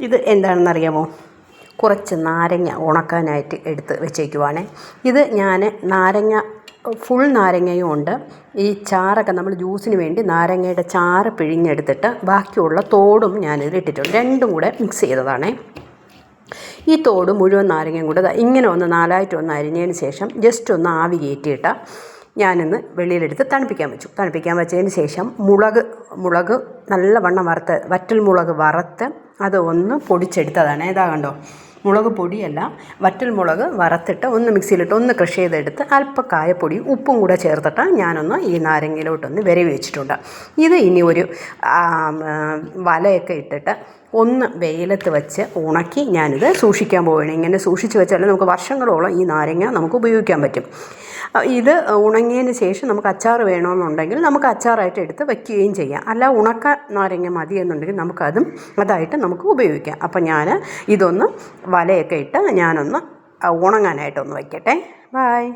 ഇത് എന്താണെന്നറിയാമോ? കുറച്ച് നാരങ്ങ ഉണക്കാനായിട്ട് എടുത്ത് വെച്ചേക്കുവാണ്. ഇത് ഞാൻ നാരങ്ങ ഫുൾ നാരങ്ങയും ഉണ്ട്. ഈ ചാറൊക്കെ നമ്മൾ ജ്യൂസിന് വേണ്ടി നാരങ്ങയുടെ ചാറ് പിഴിഞ്ഞെടുത്തിട്ട് ബാക്കിയുള്ള തോടും ഞാനിതിലിട്ടിട്ടുണ്ട്. രണ്ടും കൂടെ മിക്സ് ചെയ്തതാണ്. ഈ തോട് മുഴുവൻ നാരങ്ങയും കൂടെ ഇങ്ങനെ ഒന്ന് നാലായിട്ടൊന്ന് അരിഞ്ഞതിന് ശേഷം ജസ്റ്റ് ഒന്ന് ആവി കയറ്റിയിട്ട് ഞാനിന്ന് വെളിയിലെടുത്ത് തണുപ്പിക്കാൻ വെച്ചു. തണുപ്പിക്കാൻ വെച്ചതിന് ശേഷം മുളക് നല്ലവണ്ണം വറ്റൽ മുളക് വറുത്ത് അത് ഒന്ന് പൊടിച്ചെടുത്തതാണ്. ഇതാ കണ്ടോ, മുളക് പൊടിയല്ല, വറ്റൽ മുളക് വറുത്തിട്ട് ഒന്ന് മിക്സിയിലിട്ട് ഒന്ന് ക്രഷ് ചെയ്തെടുത്ത് അല്പം കായപ്പൊടി ഉപ്പും കൂടെ ചേർത്തിട്ട് ഞാനൊന്ന് ഈ നാരങ്ങയിലോട്ടൊന്ന് വിരവി വെച്ചിട്ടുണ്ട്. ഇത് ഇനി ഒരു വലയൊക്കെ ഇട്ടിട്ട് ഒന്ന് വെയിലത്ത് വെച്ച് ഉണക്കി ഞാനിത് സൂക്ഷിക്കാൻ പോവുകയാണ്. ഇങ്ങനെ സൂക്ഷിച്ച് വെച്ചാൽ നമുക്ക് വർഷങ്ങളോളം ഈ നാരങ്ങ നമുക്ക് ഉപയോഗിക്കാൻ പറ്റും. ഇത് ഉണങ്ങിയതിന് ശേഷം നമുക്ക് അച്ചാർ വേണമെന്നുണ്ടെങ്കിൽ നമുക്ക് അച്ചാറായിട്ട് എടുത്ത് വയ്ക്കുകയും ചെയ്യാം. അല്ല ഉണക്ക നാരങ്ങ മതി എന്നുണ്ടെങ്കിൽ അതായിട്ട് നമുക്ക് ഉപയോഗിക്കാം. അപ്പം ഞാൻ ഇതൊന്ന് വലയൊക്കെ ഇട്ട് ഞാനൊന്ന് ഉണങ്ങാനായിട്ടൊന്ന് വയ്ക്കട്ടെ. ബായ്.